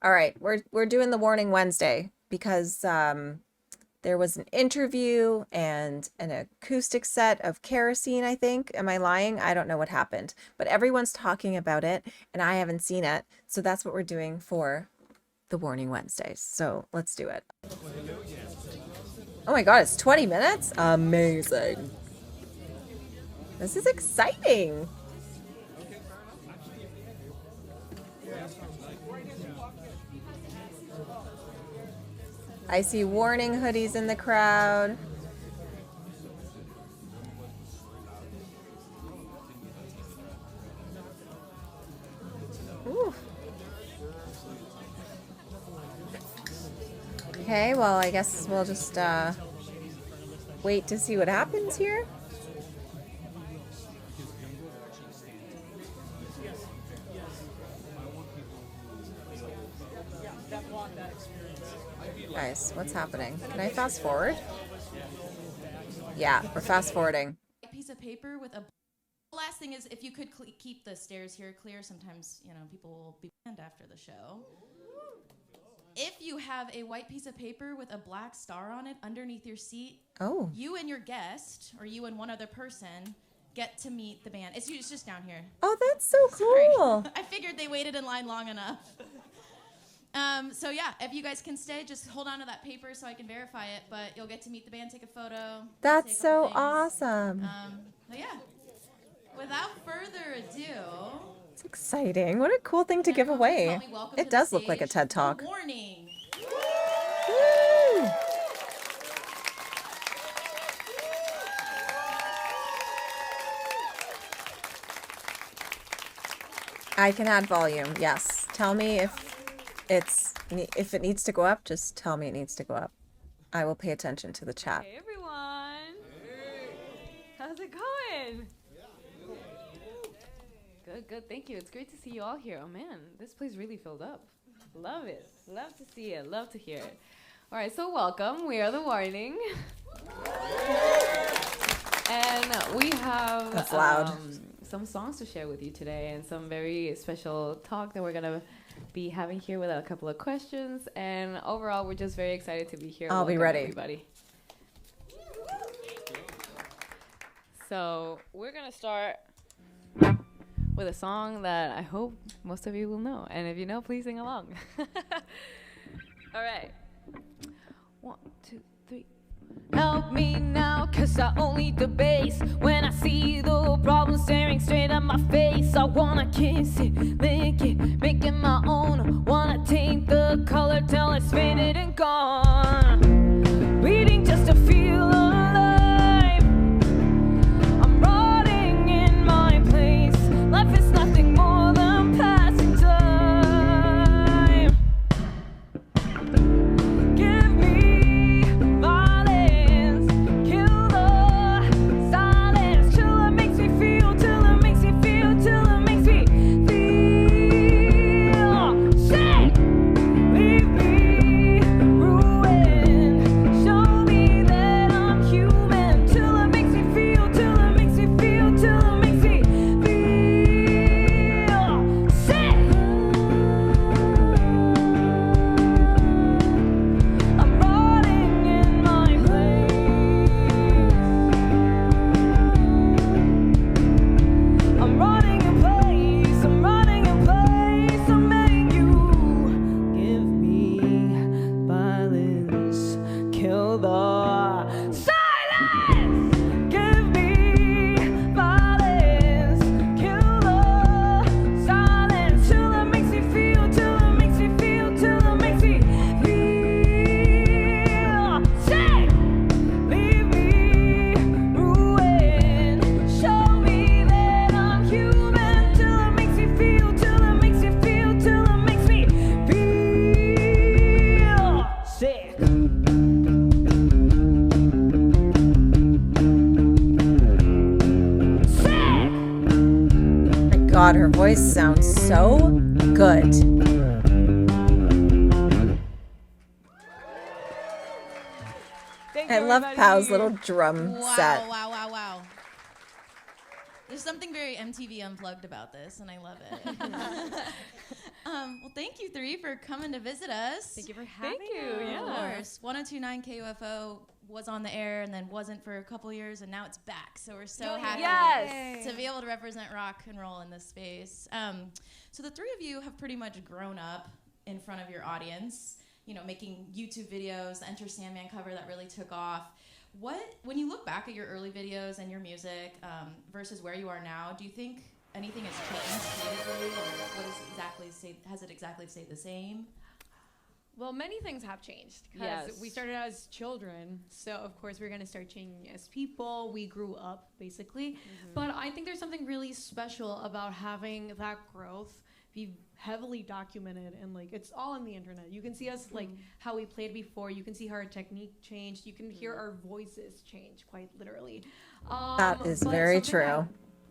All right, we're doing the Warning Wednesday because there was an interview and an acoustic set of Kerosene, I think. Am I lying? I don't know what happened, but everyone's talking about it and I haven't seen it. So that's what we're doing for the Warning Wednesdays. So let's do it. Oh my God, it's 20 minutes? Amazing. This is exciting. I see Warning hoodies in the crowd. Ooh. Okay, well, I guess we'll just wait to see what happens here. Guys, what's happening? Can I fast forward? Yeah, we're fast forwarding. A piece of paper with a... Last thing is, if you could keep the stairs here clear, sometimes, you know, people will be banned after the show. If you have a white piece of paper with a black star on it underneath your seat, you and your guest, or you and one other person, get to meet the band. It's just down here. Oh, that's so cool. I figured they waited in line long enough. So yeah, if you guys can stay, just hold on to that paper so I can verify it, but you'll get to meet the band, take a photo. That's so awesome. But yeah, without further ado... It's exciting. What a cool thing to give away. It does look like a TED Talk. Warning. Woo! I can add volume, yes. Tell me if it needs to go up, just tell me it needs to go up. I will pay attention to the chat. Hey everyone. How's it going? Good, thank you. It's great to see you all here. Oh man, this place really filled up. Love it. Love to see it. Love to hear it. All right, so welcome. We are The Warning. And we have That's loud. Some songs to share with you today and some very special talk that we're going to be having here with a couple of questions. And overall, we're just very excited to be here. I'll be ready. Everybody. So we're going to start with a song that I hope most of you will know. And if you know, please sing along. All right. 1, 2, 3. Help me now, 'cause I only the bass. When I see the problem staring straight at my face, I wanna kiss it, lick it, make it my own. Wanna taint the color till it's faded and gone. Bleeding just to feel alive. I'm rotting in my place. Life is nothing more than passing time. Give me violence, kill the silence, till it makes me feel, till it makes me feel, till it makes me feel sick. Leave me ruined, show me that I'm human, till it makes me feel, till it makes me feel, till it makes me feel sick. I'm rotting in my place. I'm rotting in place. I'm rotting in place. I'm begging you, give me violence, kill the silence. Give me violence, kill the silence, till it makes me feel, till it makes me feel, till it makes me feel sick. Leave me ruined, show me that I'm human, till it makes me feel, till it makes me feel, till it makes me feel sick. My God, her voice sounds so good. Thank I you, love everybody. Pau's little drum set. Wow. There's something very MTV Unplugged about this, and I love it. Well, thank you three for coming to visit us. Thank you for having Thank you. us. Yeah. Of course. 102.9 KUFO was on the air and then wasn't for a couple years, and now it's back. So we're so happy Yes. to be able to represent rock and roll in this space. So the three of you have pretty much grown up in front of your audience, you know, making YouTube videos, the Enter Sandman cover that really took off. When you look back at your early videos and your music versus where you are now, do you think anything has changed creatively, or has it exactly stayed the same? Well, many things have changed because Yes. we started as children. So, of course, we're going to start changing as people. We grew up, basically. But I think there's something really special about having that growth be heavily documented, and like it's all on the internet. You can see us like how we played before. You can see how our technique changed. You can hear our voices change, quite literally. That is but very something true.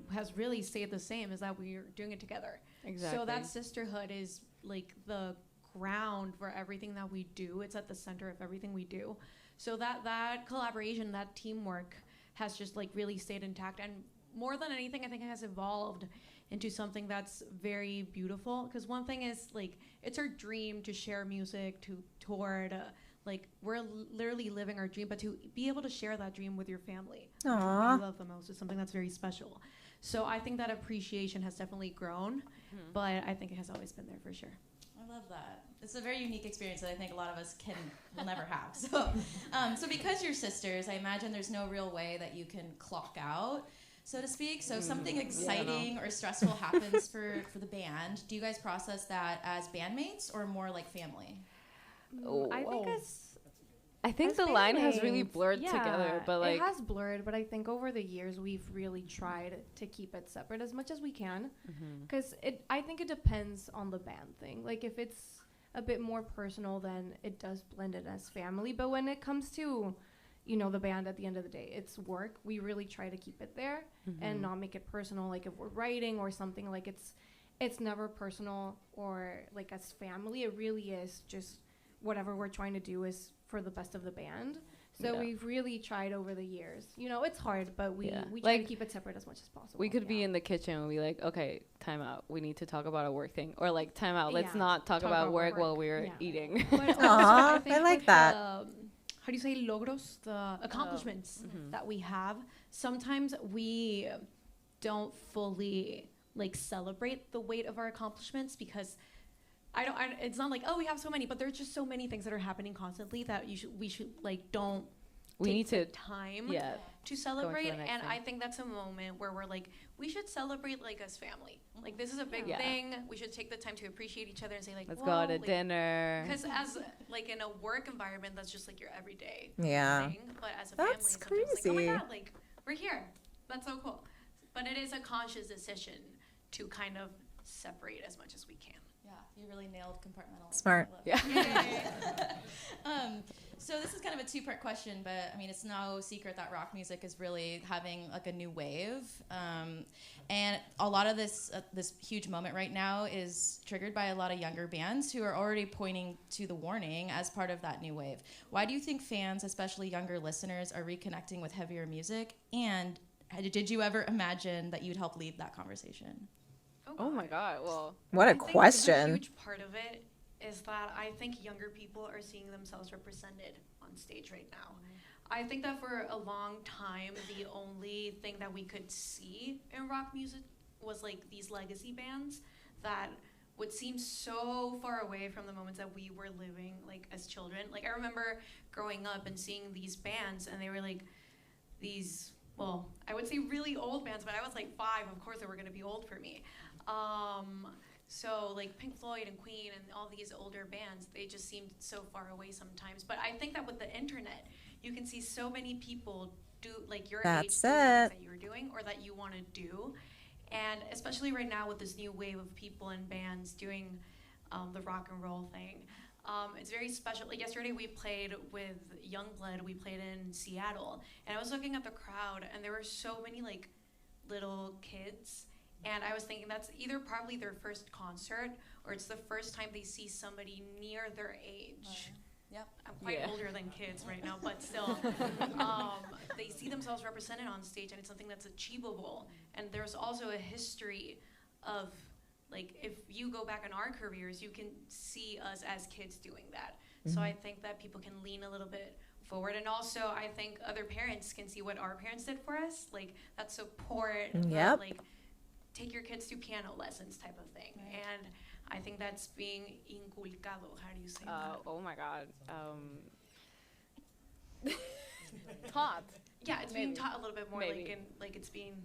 that has really stayed the same is that we're doing it together. Exactly. So that sisterhood is like the ground for everything that we do. It's at the center of everything we do. So that collaboration, that teamwork has just like really stayed intact, and more than anything, I think it has evolved into something that's very beautiful. Because one thing is like it's our dream to share music, to tour, to like we're literally living our dream, but to be able to share that dream with your family, who Aw. you love the most, is something that's very special. So I think that appreciation has definitely grown, but I think it has always been there for sure. I love that. It's a very unique experience that I think a lot of us will never have. So because you're sisters, I imagine there's no real way that you can clock out, so to speak. So something exciting or stressful happens for the band. Do you guys process that as bandmates or more like family? I think As the line has really bandmates, blurred together, but like it has blurred, but I think over the years we've really tried to keep it separate as much as we can, because I think it depends on the band thing. Like if it's a bit more personal, then it does blend it as family. But when it comes to, you know, the band, at the end of the day, it's work. We really try to keep it there and not make it personal. Like if we're writing or something, like it's never personal or like as family. It really is just whatever we're trying to do is for the best of the band. So we've really tried over the years. You know, it's hard, but we try Like, to keep it separate as much as possible. we could be in the kitchen and be like, okay, time out. We need to talk about a work thing. Or like, time out. Let's Yeah, not talk about work while we're Yeah. eating. But also, Aw, think I like with that. How do you say logros? The accomplishments that we have. Sometimes we don't fully like celebrate the weight of our accomplishments because it's not like, oh, we have so many, but there's just so many things that are happening constantly that we should like don't We take need the to time Yeah. to celebrate. next And thing. I think that's a moment where we're like, we should celebrate like as family. Like this is a big Yeah. thing. We should take the time to appreciate each other and say like, Let's whoa, go out to like, dinner. because as like in a work environment, that's just like your everyday Yeah. thing. But as a That's family, it's sometimes like, oh crazy. my god, like we're here. That's so cool. But it is a conscious decision to kind of separate as much as we can. Yeah, you really nailed compartmentalizing. Smart. I love Yeah. it. So this is kind of a two-part question, but I mean, it's no secret that rock music is really having like a new wave, and a lot of this huge moment right now is triggered by a lot of younger bands who are already pointing to the warning as part of that new wave. Why do you think fans, especially younger listeners, are reconnecting with heavier music? And did you ever imagine that you'd help lead that conversation? Oh my God. Well, What a I think A question. huge part of it is that I think younger people are seeing themselves represented on stage right now. I think that for a long time, the only thing that we could see in rock music was like these legacy bands that would seem so far away from the moments that we were living like as children. Like I remember growing up and seeing these bands, and they were like these, well, I would say really old bands, but I was like 5. Of course they were going to be old for me. So like Pink Floyd and Queen and all these older bands, they just seemed so far away sometimes. But I think that with the internet, you can see so many people do like your age That's doing things it. that you're doing or that you want to do. And especially right now with this new wave of people and bands doing the rock and roll thing, it's very special. Like yesterday we played with Youngblood, we played in Seattle, and I was looking at the crowd and there were so many like little kids. And I was thinking that's either probably their first concert or it's the first time they see somebody near their age Yep. I'm quite Yeah. older than kids right now, but still, they see themselves represented on stage, and it's something that's achievable. And there's also a history of, like, if you go back in our careers, you can see us as kids doing that. So I think that people can lean a little bit forward, and also I think other parents can see what our parents did for us, like that support, Yep. like take your kids to piano lessons type of thing. Right. And I think that's being inculcado. How do you say that? Oh my God. Taught. Yeah, it's being maybe. taught a little bit more, Maybe. like in, like it's being.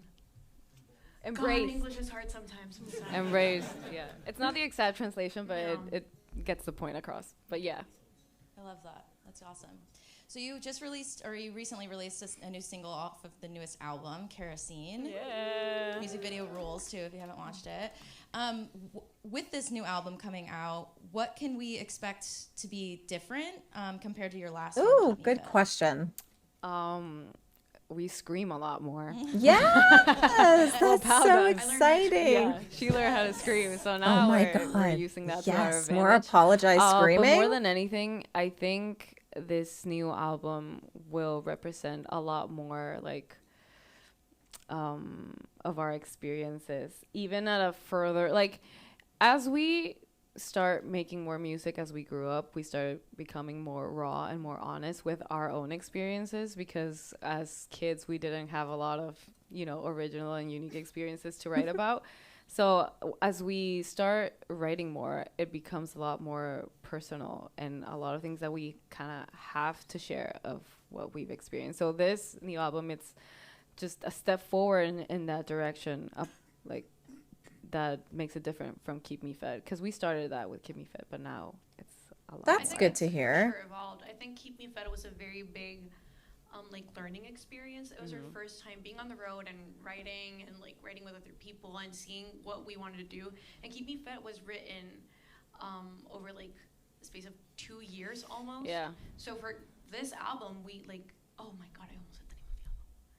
God, Embrace. English is hard sometimes. I'm sorry. Embrace. Yeah. It's not the exact translation, but No. it gets the point across. But yeah. I love that. That's awesome. So you just released, or you recently released a new single off of the newest album, Kerosene. Yeah. Music video rules too, if you haven't watched it. With this new album coming out, what can we expect to be different compared to your last one? Ooh, Keep Me good Fit? question. We scream a lot more. Yes, that's Pow so does. exciting. Yeah, she learned how to scream, so now Oh my we're God. using that to our Yes, more advantage. apologize But screaming. more than anything, I think this new album will represent a lot more like of our experiences, even at a further like as we start making more music as we grew up, we started becoming more raw and more honest with our own experiences, because as kids we didn't have a lot of, you know, original and unique experiences to write about. So as we start writing more, it becomes a lot more personal and a lot of things that we kind of have to share of what we've experienced. So this new album, it's just a step forward in that direction, up like that makes it different from Keep Me Fed, because we started that with Keep Me Fed, but now it's a lot. That's think good it's to for hear. Sure evolved. I think Keep Me Fed was a very big, like learning experience. It was our first time being on the road and writing with other people and seeing what we wanted to do. And Keep Me Fed was written over like the space of 2 years almost. Yeah. So for this album, we like, oh my God, I almost said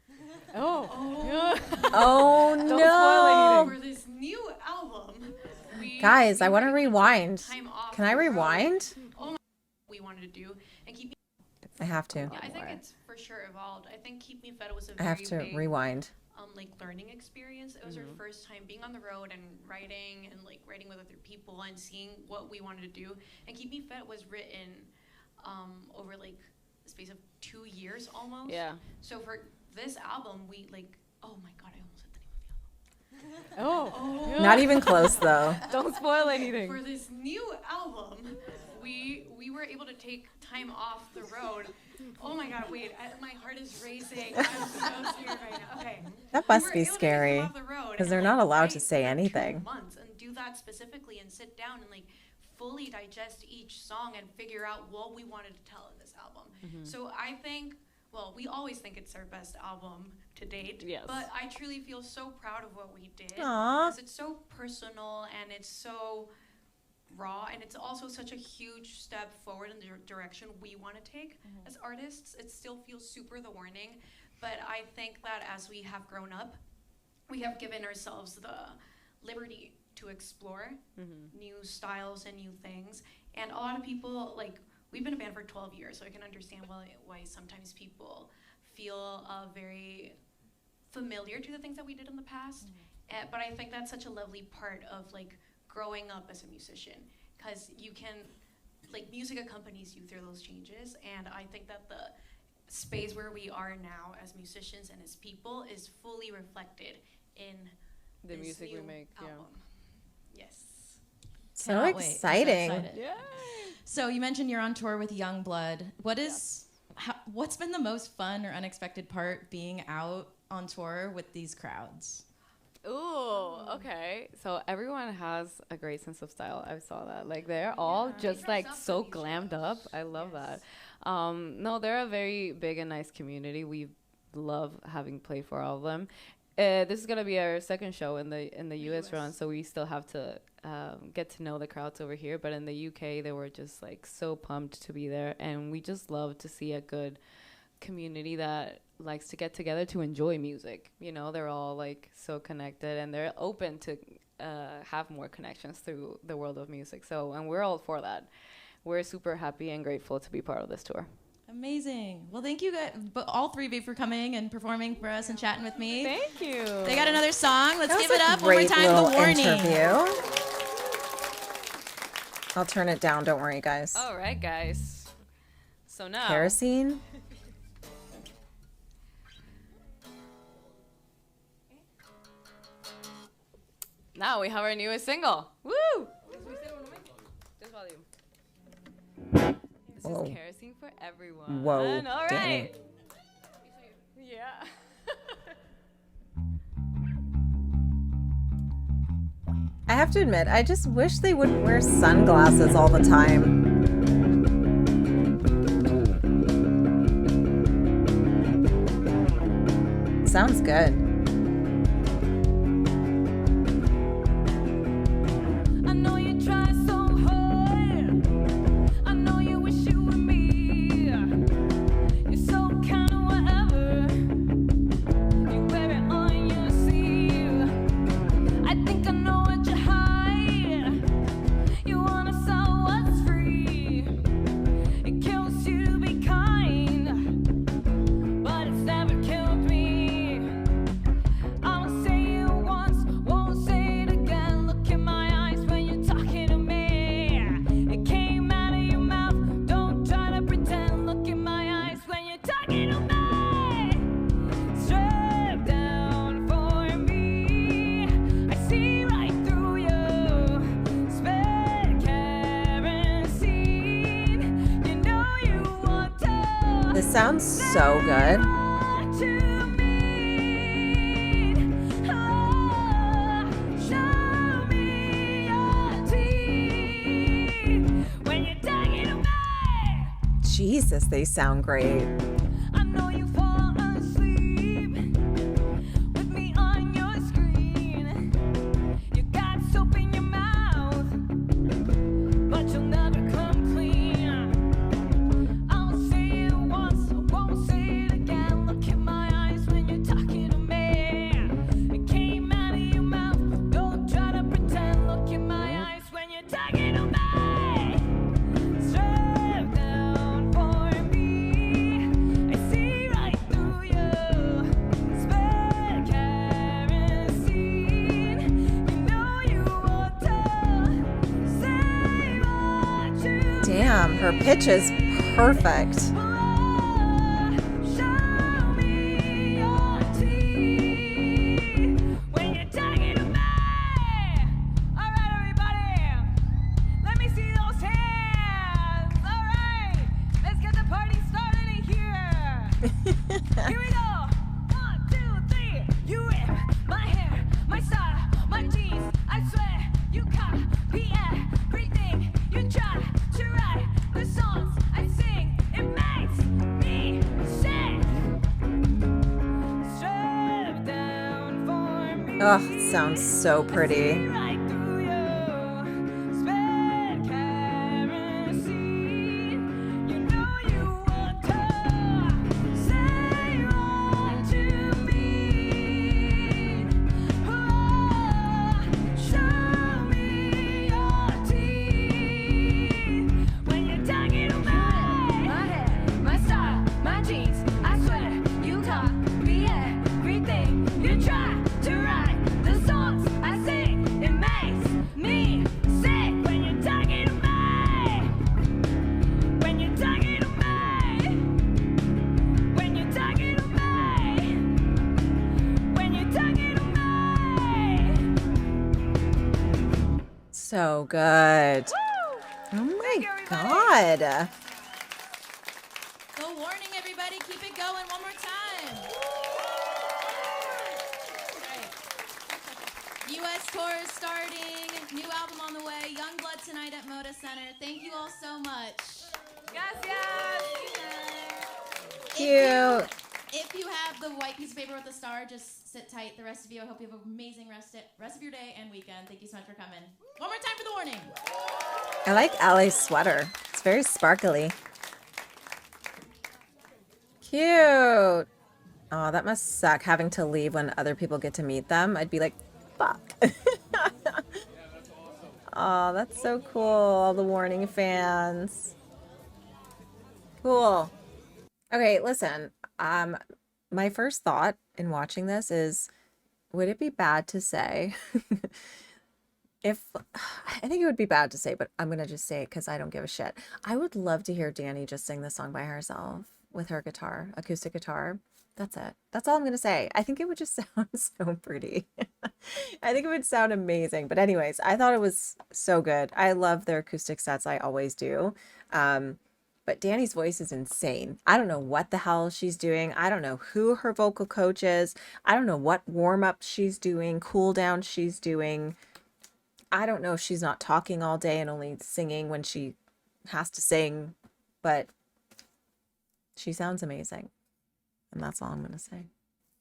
the name of the album. Oh Don't no. spoil For this new album, Guys, I were want to able take rewind. time off Can I the road. rewind? We wanted to do and Keep Me. I have to. Yeah, I think more. it's for sure evolved. I think Keep Me Fed was a I have very to big, rewind. like learning experience. It was our first time being on the road and writing with other people and seeing what we wanted to do. And Keep Me Fed was written over like the space of 2 years almost. Yeah. So for this album, we like, oh my God, I almost said the name of the album. Not even close though. Don't spoil anything. For this new album, we were able to take time off the road. Oh my God, wait, my heart is racing. I'm so scared right now. Okay. That We must were be able to take scary, time off the road 'cause and, they're like, not allowed write to say for 2 anything. months and do that specifically and sit down and like fully digest each song and figure out what we wanted to tell in this album. So I think, well, we always think it's our best album to date. Yes. But I truly feel so proud of what we did. Aw. Because it's so personal and it's so raw, and it's also such a huge step forward in the direction we want to take as artists. It still feels super The Warning, but I think that as we have grown up, we have given ourselves the liberty to explore new styles and new things. And a lot of people, like, we've been a band for 12 years, so I can understand why sometimes people feel very familiar to the things that we did in the past. But I think that's such a lovely part of like growing up as a musician, because you can, like, music accompanies you through those changes. And I think that the space where we are now as musicians and as people is fully reflected in The this music we new make, yeah. album. Yes. So Cannot wait. I'm so exciting. excited. Yeah. So you mentioned you're on tour with Youngblood. What's been the most fun or unexpected part being out on tour with these crowds? Ooh, okay. So everyone has a great sense of style. I saw that. Like they're all just dress like up for so these glammed shows. up. I love that. No, they're a very big and nice community. We love having played for all of them. This is gonna be our second show in the US run, so we still have to get to know the crowds over here. But in the UK, they were just like so pumped to be there, and we just love to see a good community that likes to get together to enjoy music. You know, they're all like so connected, and they're open to have more connections through the world of music. So, and we're all for that. we're super happy and grateful to be part of this tour. Amazing. Well, thank you guys, but all three of you for coming and performing for us and chatting with me. Thank you. They got another song. Let's That give was it a up one more great time. little The warning. interview. I'll turn it down. Don't worry, guys. All right, guys. So now. Kerosene. Now we have our newest single. Woo! Just volume. This Whoa. is Kerosene for Everyone. Whoa, All Danny. right. Yeah. I have to admit, I just wish they wouldn't wear sunglasses all the time. Sounds good. I know you try so hard. I know you wish you were me. You're so kind of whatever. You wear it on your sleeve. I think I know what you hide. You wanna sell what's free. It kills you to be kind, but it's never killed me. I'll say it once, won't say it again. Look in my eyes when you're talking to me. It came out of your mouth, don't try to pretend. Look in my eyes when you're talking to me. Strip down for me. I see right through you. Spit kerosene. You know you want to. This sounds so good. What you mean? Oh, show me your teeth when you're talking to me. Jesus, they sound great. I know you fall asleep with me on your screen. You got soap in your mouth, but you'll never come clean. I'll say it once, I won't say it again. Look in my eyes when you're talking to me. It came out of your mouth, don't try to pretend. Look in my eyes when you're talking to me. Strip down for me. I see right through you. Spit kerosene. You know you want to say what you Damn, her pitch is perfect. show me your teeth when you're talking to me. All right, everybody, let me see those hands. All right, let's get the party started in here. Here we go. 1, 2, 3. You rip my hair, my style, my jeans. I swear you copy everything. You try to write the songs I sing. It makes me sick. Strip down for me. Oh, it sounds so pretty. Right through you. Spit kerosene. You know you want to say what you mean. Oh, show me your teeth when you're talking to me. My hair, my style, my jeans. I swear you copy everything. You try to write the songs I sing. It makes me sick when you're talking to me. When you're talking to me. When you're talking to me. When you're talking to me. So good. Oh my God. The warning, everybody. Keep it going one more time. Right. U.S. tour is starting. New album on the way. Young Blood tonight at Moda Center. Thank you all so much. Cute. If you have the white piece of paper with the star, just sit tight. The rest of you, I hope you have an amazing rest of your day and weekend. Thank you so much for coming. One more time for the warning. I like Allie's sweater. It's very sparkly. Cute. Oh, that must suck having to leave when other people get to meet them. I'd be like, fuck. Oh, that's so cool. All the Warning fans. Cool. Okay, listen. Um, my first thought in watching this is, would it be bad to say if I think it would be bad to say, but I'm gonna just say it because I don't give a shit. I would love to hear Danny just sing the song by herself with her guitar, acoustic guitar. That's it. That's all I'm gonna say. I think it would just sound so pretty. I think it would sound amazing. But anyways, I thought it was so good. I love their acoustic sets. I always do. Um, but Danny's voice is insane. I don't know what the hell she's doing. I don't know who her vocal coach is. I don't know what warm up she's doing, cool down she's doing. I don't know if she's not talking all day and only singing when she has to sing, but she sounds amazing. And that's all I'm going to say.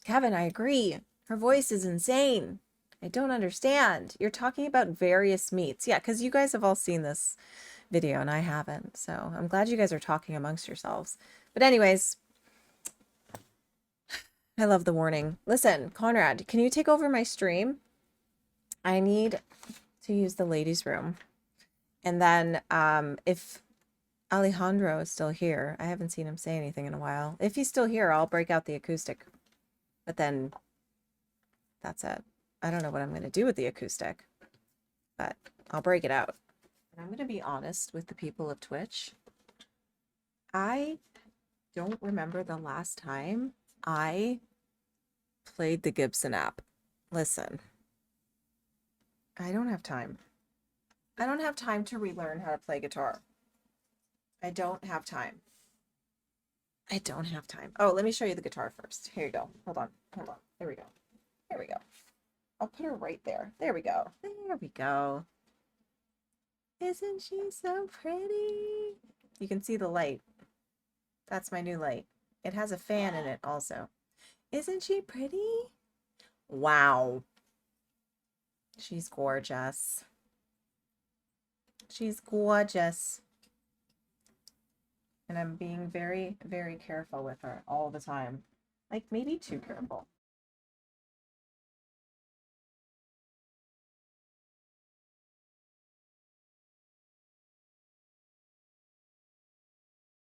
Kevin, I agree. Her voice is insane. I don't understand. You're talking about various meats. Yeah, because you guys have all seen this video and I haven't. So I'm glad you guys are talking amongst yourselves. But anyways, I love the warning. Listen, Conrad, can you take over my stream? I need to use the ladies' room. And then if Alejandro is still here, I haven't seen him say anything in a while. If he's still here, I'll break out the acoustic. But then that's it. I don't know what I'm going to do with the acoustic, but I'll break it out. And I'm going to be honest with the people of Twitch. I don't remember the last time I played the Gibson app. Listen, I don't have time. I don't have time to relearn how to play guitar. I don't have time. I don't have time. Oh, let me show you the guitar first. Here you go. Hold on. Hold on. There we go. Here we go. I'll put her right there. There we go. There we go. Isn't she so pretty? You can see the light. That's my new light. It has a fan in it also. Isn't she pretty? Wow. She's gorgeous. She's gorgeous. And I'm being very, very careful with her all the time. Like maybe too careful.